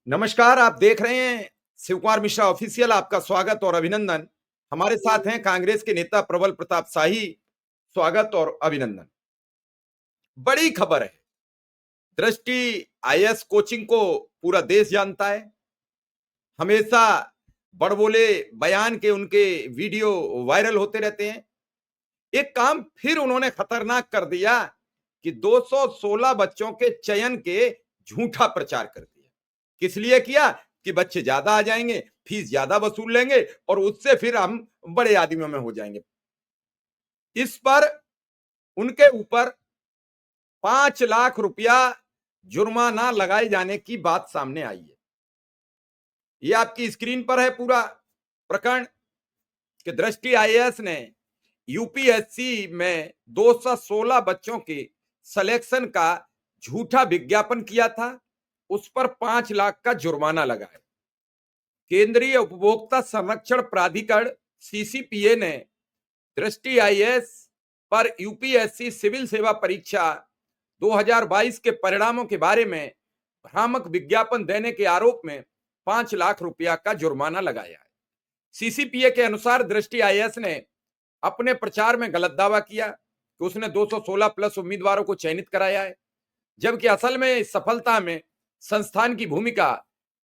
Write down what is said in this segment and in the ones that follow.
नमस्कार, आप देख रहे हैं शिव कुमार मिश्रा ऑफिशियल। आपका स्वागत और अभिनंदन। हमारे साथ हैं कांग्रेस के नेता प्रबल प्रताप शाही। स्वागत और अभिनंदन। बड़ी खबर है, दृष्टि आईएएस कोचिंग को पूरा देश जानता है। हमेशा बड़बोले बयान के उनके वीडियो वायरल होते रहते हैं। एक काम फिर उन्होंने खतरनाक कर दिया कि 216 बच्चों के चयन के झूठा प्रचार कर दिया। किस लिए किया? कि बच्चे ज्यादा आ जाएंगे, फीस ज्यादा वसूल लेंगे और उससे फिर हम बड़े आदमियों में हो जाएंगे। इस पर उनके ऊपर 5 लाख रुपया जुर्माना लगाए जाने की बात सामने आई है। ये आपकी स्क्रीन पर है पूरा प्रकरण कि दृष्टि आईएएस ने यूपीएससी में 216 बच्चों के सिलेक्शन का झूठा विज्ञापन किया था। उस पर 5 लाख का जुर्माना लगा है। केंद्रीय उपभोक्ता संरक्षण प्राधिकरण सीसीपीए ने दृष्टि आईएएस पर यूपीएससी सिविल सेवा परीक्षा 2022 के परिणामों के बारे में भ्रामक विज्ञापन देने के आरोप में 5 लाख रुपया का जुर्माना लगाया है। सीसीपीए के अनुसार दृष्टि आईएएस ने अपने प्रचार में गलत दावा किया कि उसने 216 प्लस उम्मीदवारों को चयनित कराया है, जबकि असल में इस सफलता में संस्थान की भूमिका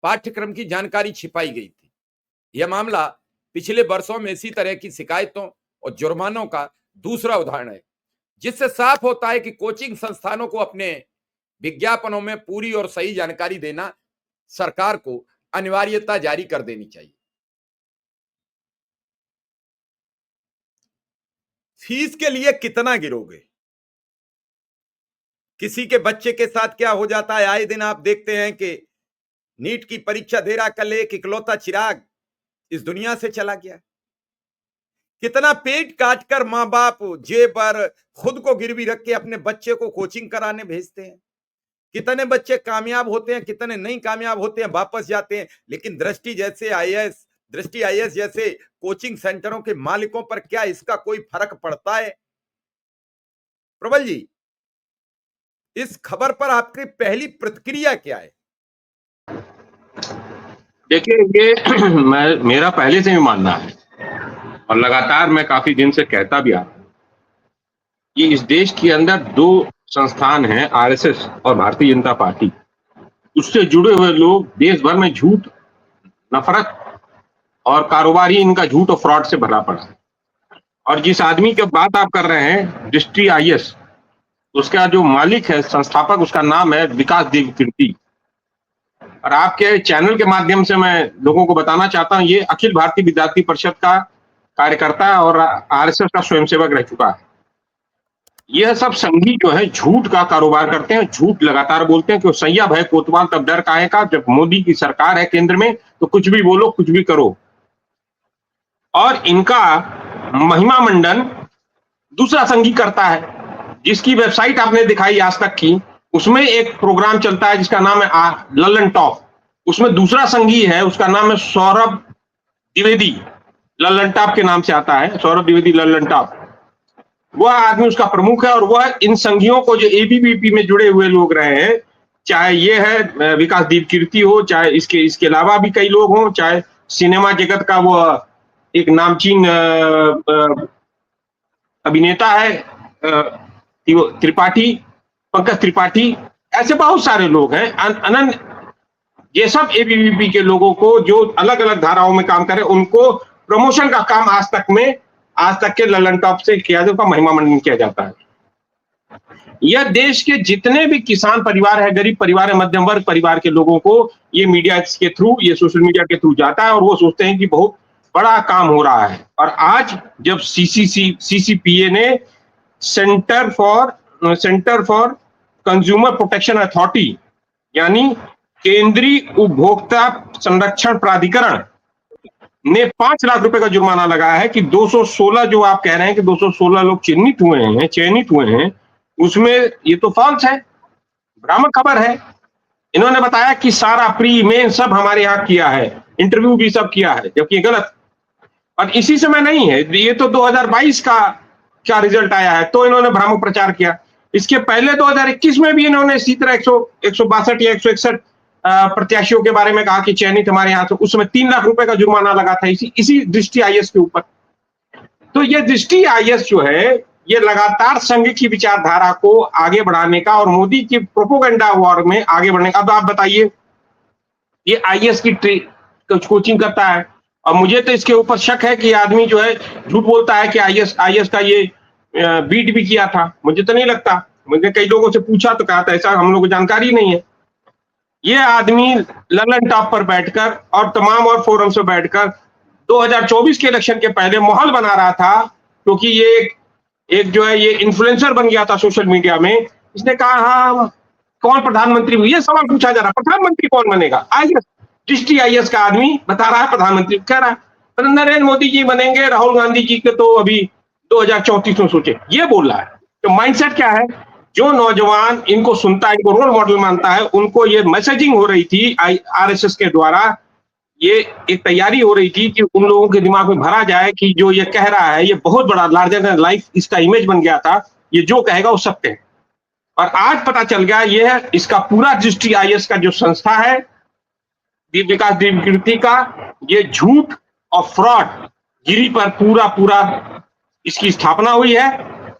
पाठ्यक्रम की जानकारी छिपाई गई थी। यह मामला पिछले वर्षों में इसी तरह की शिकायतों और जुर्मानों का दूसरा उदाहरण है, जिससे साफ होता है कि कोचिंग संस्थानों को अपने विज्ञापनों में पूरी और सही जानकारी देना सरकार को अनिवार्यता जारी कर देनी चाहिए। फीस के लिए कितना गिरोगे? किसी के बच्चे के साथ क्या हो जाता है? आए दिन आप देखते हैं कि नीट की परीक्षा दे रहा, कल एक इकलौता चिराग इस दुनिया से चला गया। कितना पेट काटकर मां बाप जेब पर खुद को गिरवी रख के अपने बच्चे को कोचिंग कराने भेजते हैं। कितने बच्चे कामयाब होते हैं, कितने नहीं कामयाब होते हैं, वापस जाते हैं। लेकिन दृष्टि आईएएस जैसे कोचिंग सेंटरों के मालिकों पर क्या इसका कोई फर्क पड़ता है? प्रबल जी, इस खबर पर आपकी पहली प्रतिक्रिया क्या है? देखिए, ये मेरा पहले से ही मानना है और लगातार मैं काफी दिन से कहता भी आ रहा हूं कि इस देश के अंदर दो संस्थान हैं, आरएसएस और भारतीय जनता पार्टी। उससे जुड़े हुए लोग देश भर में झूठ, नफरत और कारोबारी इनका झूठ और फ्रॉड से भरा पड़ा है। और जिस आदमी की बात आप कर रहे हैं, दृष्टि आईएएस, उसका जो मालिक है, संस्थापक, उसका नाम है विकास देवकीर्ति। और आपके चैनल के माध्यम से मैं लोगों को बताना चाहता हूं, ये अखिल भारतीय विद्यार्थी परिषद का कार्यकर्ता और आरएसएस का स्वयंसेवक रह चुका है। यह सब संघी जो है झूठ का कारोबार करते हैं, झूठ लगातार बोलते हैं कि सैया भय कोतवाल तब डर काहे का, जब मोदी की सरकार है केंद्र में तो कुछ भी बोलो, कुछ भी करो। और इनका महिमा मंडन दूसरा संघी करता है, जिसकी वेबसाइट आपने दिखाई आज तक की, उसमें एक प्रोग्राम चलता है जिसका नाम है लल्लन टॉप। उसमें दूसरा संघी है, उसका नाम है सौरभ द्विवेदी, लल्लन टॉप के नाम से आता है, सौरभ द्विवेदी लल्लन टॉप। वह आदमी उसका प्रमुख है और वह इन संघियों को, जो एबीवीपी में जुड़े हुए लोग रहे हैं, चाहे ये है विकास देवकीर्ति हो, चाहे इसके अलावा भी कई लोग हों, चाहे सिनेमा जगत का वो एक नामचीन अभिनेता है त्रिपाठी, पंकज त्रिपाठी, ऐसे बहुत सारे लोग हैं। अनंत, ये सब एबीवीपी के लोगों को जो अलग अलग धाराओं में काम कर रहे हैं, उनको प्रमोशन का काम आज तक के लल्लन टॉप से किया जाता है, उनका महिमा मंडन किया जाता है। यह देश के जितने भी किसान परिवार है, गरीब परिवार है, मध्यम वर्ग परिवार के लोगों को ये मीडिया के थ्रू, ये सोशल मीडिया के थ्रू जाता है और वो सोचते हैं कि बहुत बड़ा काम हो रहा है। और आज जब सीसीपीए ने centre for consumer protection authority, यानी केंद्रीय उपभोक्ता संरक्षण प्राधिकरण ने 5 लाख रुपए का जुर्माना लगाया है कि 216 जो आप कह रहे हैं कि 216 लोग चयनित हुए हैं, उसमें ये तो फॉल्स है, भ्रामक खबर है। इन्होंने बताया कि सारा प्री मेन सब हमारे यहाँ किया है, इंटरव्यू भी सब किया है, जबकि गलत। और इसी समय नहीं है, ये तो 2022 का रिजल्ट आया है, तो इन्होंने भ्रामक प्रचार किया। इसके पहले 2021 में भी इन्होंने इसी तरह 162 या 161 प्रत्याशियों के बारे में कहा कि चयनित हमारे यहाँ से, उस समय 3 लाख रुपए का जुर्माना लगा था इसी दृष्टि आईएएस के ऊपर। तो ये दृष्टि आईएएस जो है, ये लगातार संघ की विचारधारा को आगे बढ़ाने का और मोदी की प्रोपोगंडा वॉर में आगे बढ़ने का। अब आप बताइए, ये आईएएस की कोचिंग करता है, और मुझे तो इसके ऊपर शक है कि आदमी जो है झूठ बोलता है कि आईएएस का ये बीट भी किया था। मुझे तो नहीं लगता। मुझे कई लोगों से पूछा तो कहा था ऐसा हम लोग को जानकारी नहीं है। ये आदमी ललन टॉप पर बैठकर और तमाम और फोरम से बैठकर 2024 के इलेक्शन के पहले माहौल बना रहा था, क्योंकि ये एक जो है ये इन्फ्लुएंसर बन गया था सोशल मीडिया में। इसने कहा हाँ कौन प्रधानमंत्री, ये सवाल पूछा जा रहा, प्रधानमंत्री कौन बनेगा? आईएएस, डिस्ट्रिक्ट आईएएस का आदमी बता रहा है प्रधानमंत्री, कह रहा है नरेंद्र मोदी जी बनेंगे, राहुल गांधी जी के तो अभी 2034 में सोचे, ये बोल रहा है। तो माइंडसेट क्या है? जो नौजवान इनको सुनता है, इनको रोल मॉडल मानता है, उनको ये मैसेजिंग हो रही थी आरएसएस के द्वारा, ये एक तैयारी हो रही थी कि उन लोगों के दिमाग में भरा जाए कि जो ये कह रहा है ये बहुत बड़ा लार्जर देन लाइफ इसका इमेज बन गया था, ये जो कहेगा वो सत्य है। और आज पता चल गया ये है इसका पूरा दृष्टि आईएएस का जो संस्था है विकास दीप का, ये झूठ और फ्रॉड गिरी पर पूरा इसकी स्थापना हुई है।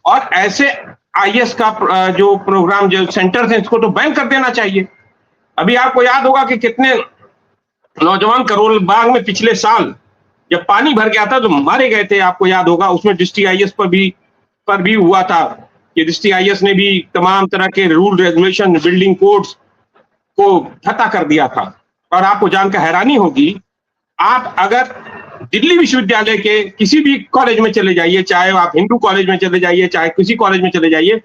और ऐसे आईएएस का जो प्रोग्राम जो सेंटर है इसको तो बैन कर देना चाहिए। अभी आपको याद होगा कि कितने नौजवान करोल बाग में पिछले साल जब पानी भर गया था तो मारे गए थे, आपको याद होगा। उसमें डिस्ट्रिक्ट आईएएस पर भी हुआ था कि डिस्ट्रिक्ट आईएएस ने भी तमाम तरह के रूल रेगुलेशन बिल्डिंग कोड्स को फटा कर दिया था। और आपको जानकर हैरानी होगी, आप अगर दिल्ली विश्वविद्यालय के किसी भी कॉलेज में चले जाइए, चाहे आप हिंदू कॉलेज में चले जाइए, चाहे किसी कॉलेज में चले जाइए,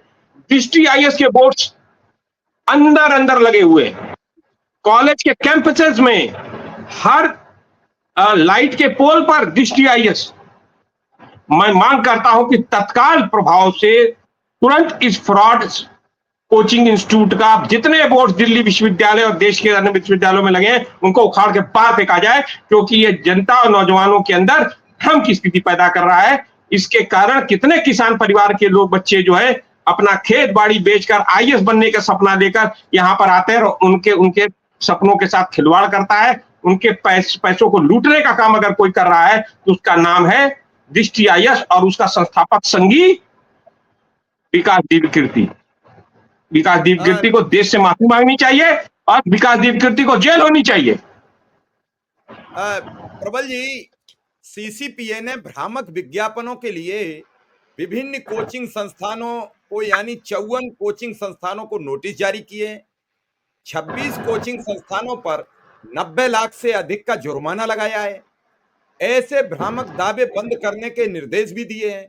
डिस्ट्रिक्ट आईएएस के बोर्ड्स अंदर लगे हुए हैं। कॉलेज के कैंपसेस में हर लाइट के पोल पर डिस्ट्रिक्ट आईएएस। मैं मांग करता हूं कि तत्काल प्रभाव से तुरंत इस फ्रॉड कोचिंग इंस्टीट्यूट का जितने बोर्ड दिल्ली विश्वविद्यालय और देश के अन्य विश्वविद्यालयों में लगे हैं उनको उखाड़ के बाहर फेंका जाए, क्योंकि ये जनता और नौजवानों के अंदर भ्रम की स्थिति पैदा कर रहा है। इसके कारण कितने किसान परिवार के लोग बच्चे जो है अपना खेत बाड़ी बेचकर आईएएस बनने का सपना लेकर यहाँ पर आते हैं और उनके सपनों के साथ खिलवाड़ करता है। उनके पैसों को लूटने का काम अगर कोई कर रहा है तो उसका नाम है डिस्ट्रिक्ट आईएएस और उसका संस्थापक संघी विकासदीप कीर्ति को देश से माफी मांगनी चाहिए और विकासदीप कीर्ति को जेल होनी चाहिए। प्रबल जी, सीसीपीए ने भ्रामक विज्ञापनों के लिए विभिन्न कोचिंग संस्थानों को यानी 54 कोचिंग संस्थानों को नोटिस जारी किए। 26 कोचिंग संस्थानों पर 90 लाख से अधिक का जुर्माना लगाया है। ऐसे भ्रामक दावे बंद करने के निर्देश भी दिए हैं।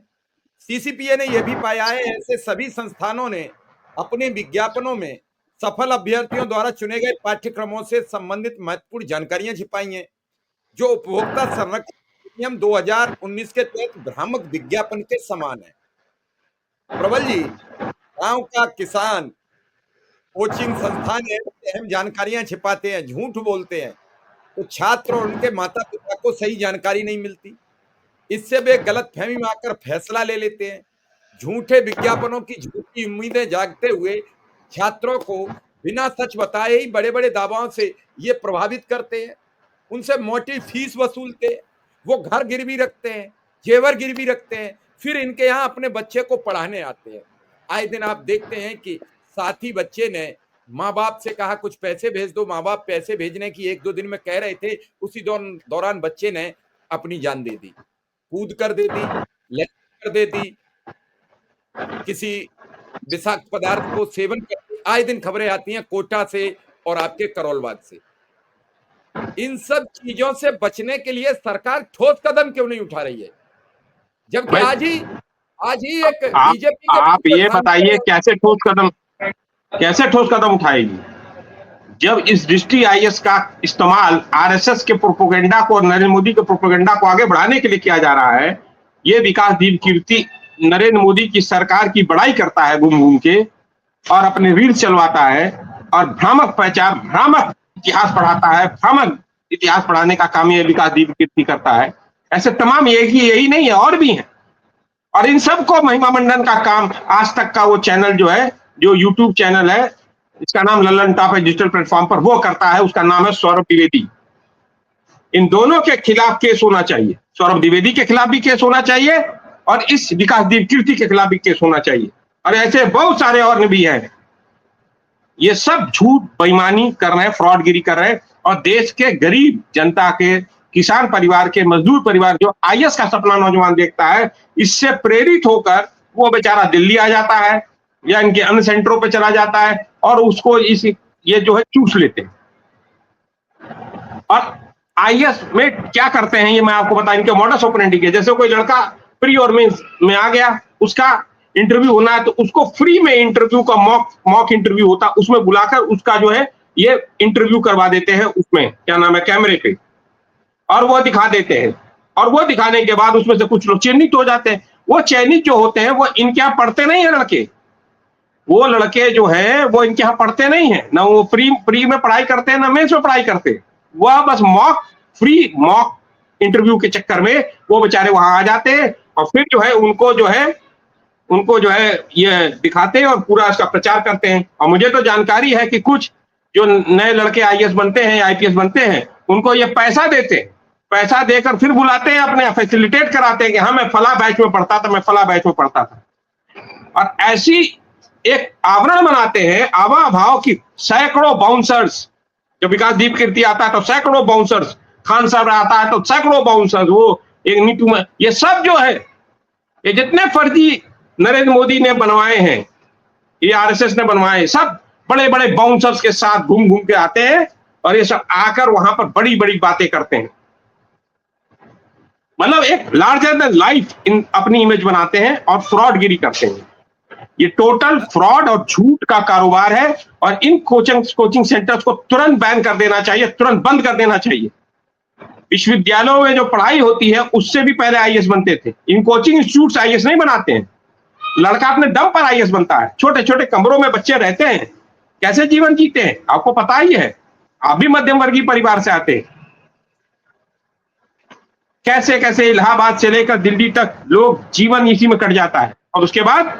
सीसीपीए ने यह भी पाया है ऐसे सभी संस्थानों ने अपने विज्ञापनों में सफल अभ्यर्थियों द्वारा चुने गए पाठ्यक्रमों से संबंधित महत्वपूर्ण जानकारियां छिपाई हैं, जो उपभोक्ता संरक्षण अधिनियम 2019 के तहत भ्रामक विज्ञापन के समान है। प्रबल जी, गांव का किसान कोचिंग संस्थान है, अहम जानकारियां छिपाते हैं, झूठ बोलते हैं, तो छात्र और उनके माता पिता को सही जानकारी नहीं मिलती। इससे वे गलत फहमी में आकर फैसला ले लेते हैं। झूठे विज्ञापनों की झूठी उम्मीदें जागते हुए छात्रों को बिना सच बताए ही बड़े बड़े दावाओं से ये प्रभावित करते हैं। उनसे मोटी फीस वसूलते हैं, वो घर गिरवी रखते हैं, जेवर गिरवी रखते हैं, फिर इनके यहाँ अपने बच्चे को पढ़ाने आते हैं। आए दिन आप देखते हैं कि साथी बच्चे ने माँ बाप से कहा कुछ पैसे भेज दो, माँ बाप पैसे भेजने की 1-2 दिन में कह रहे थे, उसी दौरान बच्चे ने अपनी जान दे दी, कूद कर दे दी, कर दे दी, किसी विषाक्त पदार्थ को सेवन करके। आए दिन खबरें आती हैं कोटा से और आपके करोलबाग से। इन सब चीजों से बचने के लिए सरकार ठोस कदम क्यों नहीं उठा रही है? जबकि आज ही एक बीजेपी के आप ये बताइए कैसे ठोस कदम उठाएगी जब इस डिस्ट्रिक्ट आईएएस का इस्तेमाल आरएसएस के प्रोपेगेंडा को और नरेंद्र मोदी के प्रोपेगेंडा को आगे बढ़ाने के लिए किया जा रहा है। ये विकासदीप कीर्ति नरेंद्र मोदी की सरकार की बड़ाई करता है घूम के और अपने रील चलवाता है और भ्रामक इतिहास पढ़ाता है। भ्रामक इतिहास पढ़ाने का काम ये विकासदीप कीर्ति करता है। ऐसे तमाम यही नहीं है, और भी है। और इन सबको महिमा मंडन का काम आज तक का वो चैनल जो है, जो यूट्यूब चैनल है, इसका नाम लल्लन टॉप है डिजिटल प्लेटफॉर्म पर, वो करता है, उसका नाम है सौरभ द्विवेदी। इन दोनों के खिलाफ केस होना चाहिए, सौरभ द्विवेदी के खिलाफ भी केस होना चाहिए और इस विकासदीप कीर्ति के खिलाफ भी केस होना चाहिए, और ऐसे बहुत सारे और भी हैं। ये सब झूठ बेईमानी कर रहे हैं, फ्रॉडगिरी कर रहे हैं, और देश के गरीब जनता के, किसान परिवार के, मजदूर परिवार जो आईएएस का सपना नौजवान देखता है, इससे प्रेरित होकर वो बेचारा दिल्ली आ जाता है या इनके अन्य सेंटरों पे चला जाता है और उसको ये जो है चूस लेते हैं। और आईएएस में क्या करते हैं ये मैं आपको बता, इनके मॉडस ऑपरेंडी के, जैसे कोई लड़का प्री और मेंस में आ गया, उसका इंटरव्यू होना है तो उसको फ्री में इंटरव्यू का मॉक इंटरव्यू होता, उसमें बुलाकर उसका जो है ये इंटरव्यू करवा देते हैं, उसमें क्या नाम है कैमरे पे, और वो दिखा देते हैं, और वो दिखाने के बाद उसमें से कुछ लोग चयनित हो जाते हैं। वो चयनित जो होते हैं वो इनके यहाँ पढ़ते नहीं है लड़के, वो लड़के जो है वो इनके यहाँ पढ़ते नहीं है, ना वो प्री में पढ़ाई करते हैं ना मेंस में पढ़ाई करते हैं, वह बस मॉक इंटरव्यू के चक्कर में वो बेचारे वहां आ जाते हैं और फिर जो है उनको जो है ये दिखाते हैं और पूरा इसका प्रचार करते हैं। और मुझे तो जानकारी है कि कुछ जो नए लड़के आईएएस बनते हैं, आईपीएस बनते हैं, उनको ये पैसा देते हैं, पैसा देकर फिर बुलाते हैं, अपने फैसिलिटेट कराते हैं कि हाँ मैं फला बैच में पढ़ता था, मैं फला बैच में पढ़ता था, और ऐसी एक आवरण बनाते हैं आवा भाव की। सैकड़ों बाउंसर्स, जब विकासदीप कीर्ति आता है तो सैकड़ों बाउंसर्स, खान साहब आता है तो सैकड़ों बाउंसर्स, वो एक नीतू में, ये सब जो है, ये जितने फर्जी नरेंद्र मोदी ने बनवाए हैं, ये आरएसएस ने बनवाए, सब बड़े बड़े बाउंसर्स के साथ घूम घूम के आते हैं और ये सब आकर वहां पर बड़ी बड़ी बातें करते हैं, मतलब एक लार्जर देन लाइफ अपनी इमेज बनाते हैं और फ्रॉडगिरी करते हैं। ये टोटल फ्रॉड और झूठ का कारोबार है और इन कोचिंग सेंटर्स को तुरंत बैन कर देना चाहिए, तुरंत बंद कर देना चाहिए। विश्वविद्यालयों में जो पढ़ाई होती है उससे भी पहले आईएएस बनते थे, इन कोचिंग इंस्टीट्यूट आईएएस नहीं बनाते हैं, लड़का अपने दम पर आईएएस बनता है। छोटे छोटे कमरों में बच्चे रहते हैं, कैसे जीवन जीते हैं आपको पता ही है, आप भी मध्यम वर्गीय परिवार से आते हैं, कैसे कैसे इलाहाबाद से लेकर दिल्ली तक लोग जीवन इसी में कट जाता है। और उसके बाद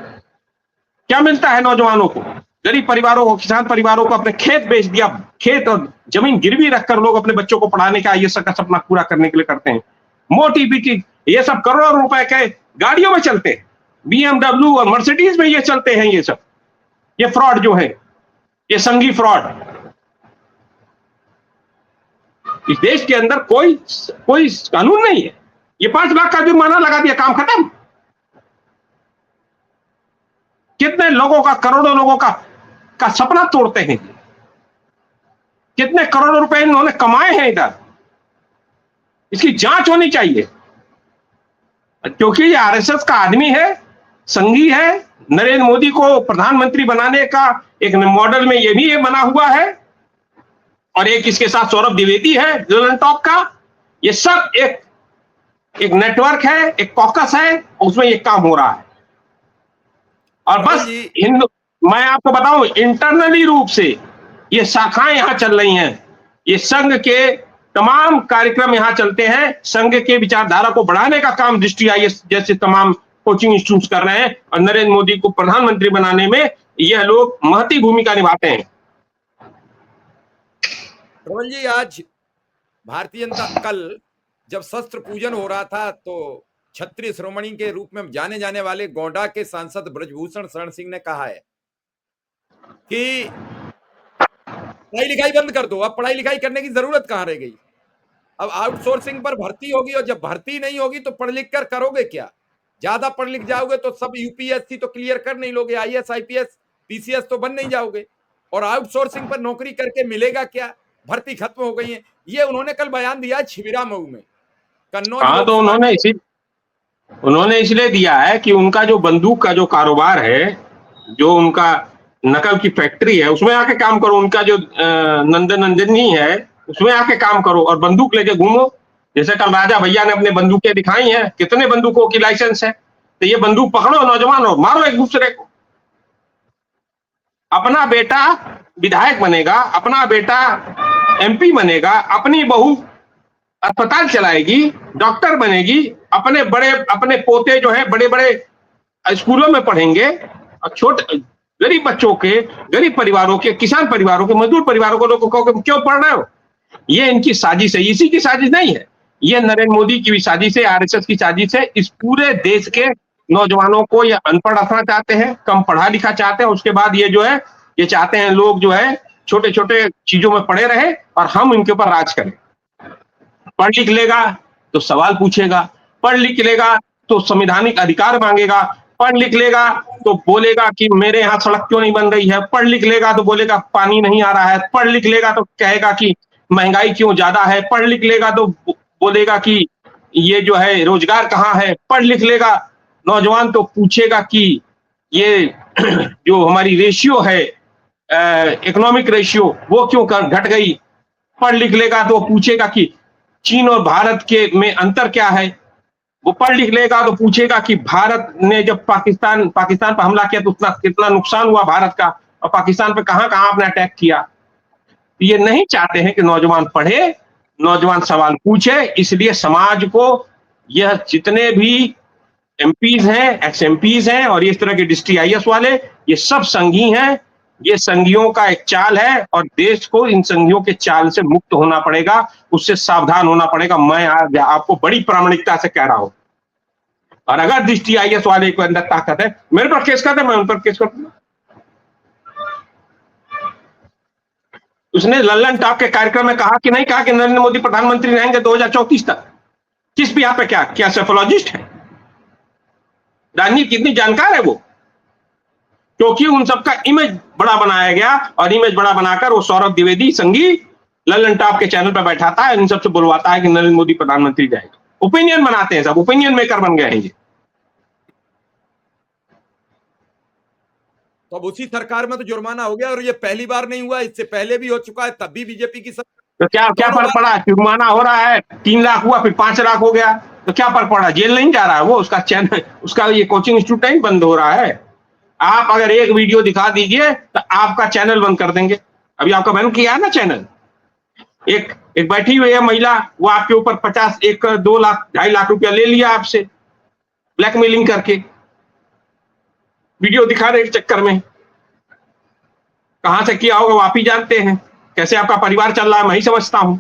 क्या मिलता है नौजवानों को, गरीब परिवारों को, किसान परिवारों को अपने खेत बेच दिया, खेत और जमीन गिरवी रखकर लोग अपने बच्चों को पढ़ाने का ये सब का सपना पूरा करने के लिए करते हैं। मोटी बीटी ये सब करोड़ों रुपए के गाड़ियों में चलते हैं, बीएमडब्ल्यू और मर्सिडीज में ये चलते हैं, ये सब ये फ्रॉड जो है, ये संघी फ्रॉड। इस देश के अंदर कोई कानून नहीं है, ये 5 लाख का जुर्माना लगा दिया, काम खत्म। कितने लोगों का, करोड़ों लोगों का सपना तोड़ते हैं, कितने करोड़ों रुपए इन्होंने कमाए हैं इधर, इसकी जांच होनी चाहिए। क्योंकि ये आरएसएस का आदमी है, संघी है, नरेंद्र मोदी को प्रधानमंत्री बनाने का एक मॉडल में ये भी बना हुआ है, और एक इसके साथ सौरभ द्विवेदी है ललन टॉप का, ये सब एक नेटवर्क है, एक कॉकस है, उसमें ये काम हो रहा है। और बस हिंदू, मैं आपको बताऊं इंटरनली रूप से ये शाखाएं यहां चल रही हैं, ये संघ के तमाम कार्यक्रम यहां चलते हैं, संघ के विचारधारा को बढ़ाने का काम दृष्टि आईएएस जैसे तमाम कोचिंग इंस्टीट्यूट कर रहे हैं, और नरेंद्र मोदी को प्रधानमंत्री बनाने में यह लोग महती भूमिका निभाते हैं। प्रबल जी, आज भारतीय जनता, कल जब शस्त्र पूजन हो रहा था तो क्षत्रिय श्रोमणी के रूप में जाने जाने वाले गोंडा के सांसद ब्रजभूषण शरण सिंह ने कहा है कि पढ़ाई लिखाई बंद कर दो, अब पढ़ाई लिखाई करने की जरूरत कहां रह गई, अब आउटसोर्सिंग पर भर्ती होगी, और जब भर्ती नहीं होगी तो पढ़ लिख कर करोगे क्या, ज्यादा पढ़ लिख जाओगे तो सब यूपीएससी तो क्लियर कर नहीं लोगे, आईएएस आईपीएस पीसीएस तो बन नहीं जाओगे, और आउटसोर्सिंग पर नौकरी करके मिलेगा क्या, भर्ती खत्म हो गई है। ये उन्होंने कल बयान दिया छिबरामऊ में, कन्नौज। हाँ, तो उन्होंने इसलिए दिया है कि उनका जो बंदूक का जो कारोबार है, जो उनका नकल की फैक्ट्री है, उसमें आके काम करो, उनका जो नंदनी है उसमें आके काम करो और बंदूक लेके घूमो। जैसे कल राजा भैया ने अपने बंदूकें दिखाई हैं, कितने बंदूकों की लाइसेंस है, तो ये बंदूक पकड़ो नौजवान और मारो एक दूसरे को। अपना बेटा विधायक बनेगा, अपना बेटा एमपी बनेगा, अपनी बहू अस्पताल चलाएगी, डॉक्टर बनेगी, अपने पोते जो है बड़े बड़े स्कूलों में पढ़ेंगे, और गरीब बच्चों के, गरीब परिवारों के, किसान परिवारों के, मजदूर परिवारों को लोगों को क्यों पढ़ रहे हो? ये इनकी साजिश है, इसी की साजिश नहीं है, ये नरेंद्र मोदी की भी साजिश है, आरएसएस की साजिश है। इस पूरे देश के नौजवानों को ये अनपढ़ रखना चाहते हैं, कम पढ़ा लिखा चाहते हैं। उसके बाद ये जो है, ये चाहते हैं लोग जो है छोटे छोटे चीजों में पड़े रहे और हम इनके ऊपर राज करें। पढ़ लिख लेगा तो सवाल पूछेगा, पढ़ लिख लेगा तो संवैधानिक अधिकार मांगेगा, पढ़ लिख लेगा तो बोलेगा कि मेरे यहाँ सड़क क्यों नहीं बन रही है, पढ़ लिख लेगा तो बोलेगा पानी नहीं आ रहा है, पढ़ लिख लेगा तो कहेगा कि महंगाई क्यों ज्यादा है, पढ़ लिख लेगा तो बोलेगा कि ये जो है रोजगार कहाँ है, पढ़ लिख लेगा नौजवान तो पूछेगा कि ये जो हमारी रेशियो है, इकोनॉमिक रेशियो, वो क्यों घट गई। पढ़ लिख लेगा तो पूछेगा कि चीन और भारत के में अंतर क्या है। वो पढ़ लिख लेगा तो पूछेगा कि भारत ने जब पाकिस्तान पर हमला किया तो उतना कितना नुकसान हुआ भारत का, और पाकिस्तान पे कहां कहां आपने अटैक किया। ये नहीं चाहते हैं कि नौजवान पढ़े, नौजवान सवाल पूछे। इसलिए समाज को यह जितने भी एमपीज हैं, एक्स एमपीज हैं और इस तरह के डिस्ट्रिक्ट आईएएस वाले, ये सब संघी हैं। ये संघियों का एक चाल है और देश को इन संघियों के चाल से मुक्त होना पड़ेगा, उससे सावधान होना पड़ेगा। मैं आज आपको बड़ी प्रामाणिकता से कह रहा हूं, और अगर डिस्ट्रिक्ट आईएएस वाले के अंदर ताकत है, मेरे पर केस करते, मैं उन पर केस करूंगा। उसने लल्लन टॉप के कार्यक्रम में कहा कि नहीं कहा कि नरेंद्र मोदी प्रधानमंत्री रहेंगे 2034 तक। किस भी यहाँ पे क्या सेफोलॉजिस्ट है? राजनीति कितनी जानकार है वो? क्योंकि उन सबका इमेज बड़ा बनाया गया, और इमेज बड़ा बनाकर वो सौरभ द्विवेदी संघी लल्लन टॉप के चैनल पर बैठाता है, इन सबसे बुलवाता है कि नरेंद्र मोदी प्रधानमंत्री जाएगा। ओपिनियन बनाते हैं, सब ओपिनियन मेकर बन गए हैं ये। तो अब उसी सरकार में तो जुर्माना हो गया, और ये पहली बार नहीं हुआ, इससे पहले भी हो चुका है, तब भी बीजेपी की सरकार। तो क्या फर्क पड़ा? जुर्माना हो रहा है, 3 लाख हुआ, फिर 5 लाख हो गया, तो क्या फर्क पड़ा? जेल नहीं जा रहा है वो, उसका चैनल, उसका ये कोचिंग इंस्टीट्यूट नहीं बंद हो रहा है। आप अगर एक वीडियो दिखा दीजिए तो आपका चैनल बंद कर देंगे। अभी आपका बंद किया है ना चैनल। एक बैठी हुई है महिला, वो आपके ऊपर 2 लाख 2.5 लाख रुपया ले लिया आपसे, ब्लैकमेलिंग करके, वीडियो दिखाने के चक्कर में। कहां से किया होगा वो आप ही जानते हैं, कैसे आपका परिवार चल रहा है मैं ही समझता हूं।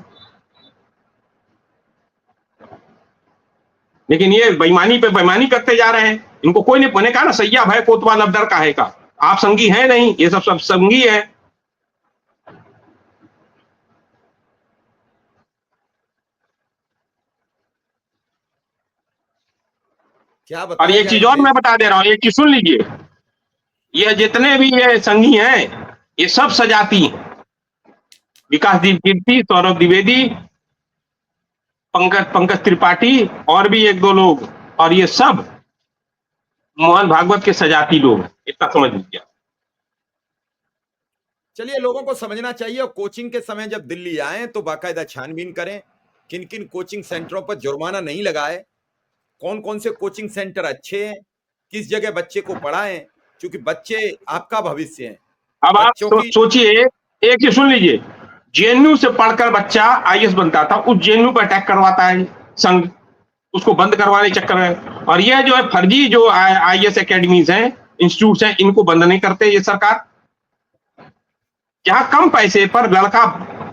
लेकिन ये बेईमानी पे बेईमानी करते जा रहे हैं। इनको कोई नहीं, मैंने कहा ना, सैया भय कोतवाल अब डर काहे का। आप संगी हैं नहीं, ये सब संगी है। क्या और एक चीज और मैं बता दे रहा हूं, एक चीज सुन लीजिए, ये जितने भी ये संगी हैं, ये सब सजाती हैं। विकास दीप कीर्ति, सौरभ द्विवेदी, पंकज त्रिपाठी और भी 1-2 लोग, और ये सब मोहन भागवत के सजाती लोग, इतना समझ लीजिए। चलिए, लोगों को समझना चाहिए, और कोचिंग के समय जब दिल्ली आए तो बाकायदा छानबीन करें, किन किन कोचिंग सेंटरों पर जुर्माना नहीं लगाए, कौन कौन से कोचिंग सेंटर अच्छे हैं, किस जगह बच्चे को पढ़ाएं, क्योंकि बच्चे आपका भविष्य हैं। अब आप की सोचिए, एक चीज सुन लीजिए, जेएनयू से पढ़कर बच्चा आईएएस बनता था, उस जेएनयू पर अटैक करवाता है संघ, उसको बंद करवाने चक्कर में। और यह जो है फर्जी जो आईएएस एकेडमीज हैं, इंस्टीट्यूट हैं, इनको बंद नहीं करते ये सरकार। जहां कम पैसे पर लड़का,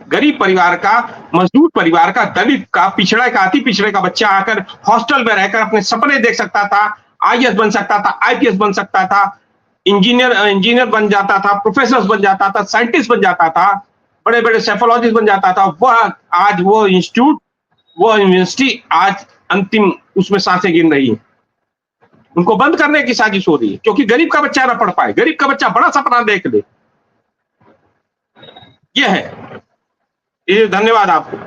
गरीब परिवार का, मजदूर परिवार का, दलित का, पिछड़े का, अति पिछड़े का बच्चा आकर हॉस्टल में रहकर अपने सपने देख सकता था, आईएएस बन सकता था, आईपीएस बन सकता था, इंजीनियर बन जाता था, प्रोफेसर बन जाता था, साइंटिस्ट बन जाता था, बड़े बड़े सेफोलॉजिस्ट बन जाता था। वह आज वो इंस्टीट्यूट, वो यूनिवर्सिटी आज अंतिम उसमें सांसें गिन रही है। उनको बंद करने की साजिश हो रही है, क्योंकि गरीब का बच्चा ना पढ़ पाए, गरीब का बच्चा बड़ा सपना देख ले। ये है। ये धन्यवाद आपको।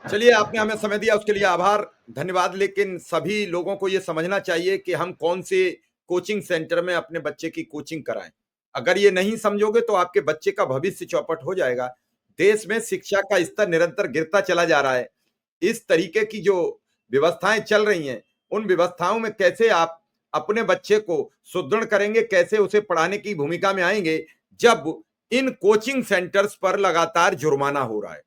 चलिए, आपने हमें समय दिया उसके लिए आभार, धन्यवाद। लेकिन सभी लोगों को यह समझना चाहिए कि हम कौन से कोचिंग सेंटर में अपने बच्चे की कोचिंग कराएं। अगर ये नहीं समझोगे तो आपके बच्चे का भविष्य चौपट हो जाएगा। देश में शिक्षा का स्तर निरंतर गिरता चला जा रहा है। इस तरीके की जो व्यवस्थाएं चल रही हैं, उन व्यवस्थाओं में कैसे आप अपने बच्चे को सुदृढ़ करेंगे, कैसे उसे पढ़ाने की भूमिका में आएंगे, जब इन कोचिंग सेंटर्स पर लगातार जुर्माना हो रहा है।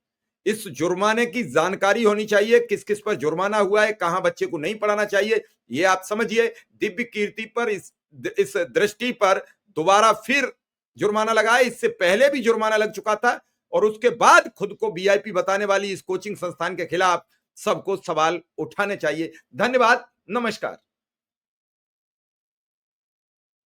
इस जुर्माने की जानकारी होनी चाहिए, किस किस पर जुर्माना हुआ है, कहां बच्चे को नहीं पढ़ाना चाहिए, ये आप समझिए। दिव्य कीर्ति पर इस दृष्टि पर दोबारा फिर जुर्माना लगाए। इससे पहले भी जुर्माना लग चुका था और उसके बाद खुद को वीआईपी बताने वाली इस कोचिंग संस्थान के खिलाफ सबको सवाल उठाने चाहिए। धन्यवाद, नमस्कार।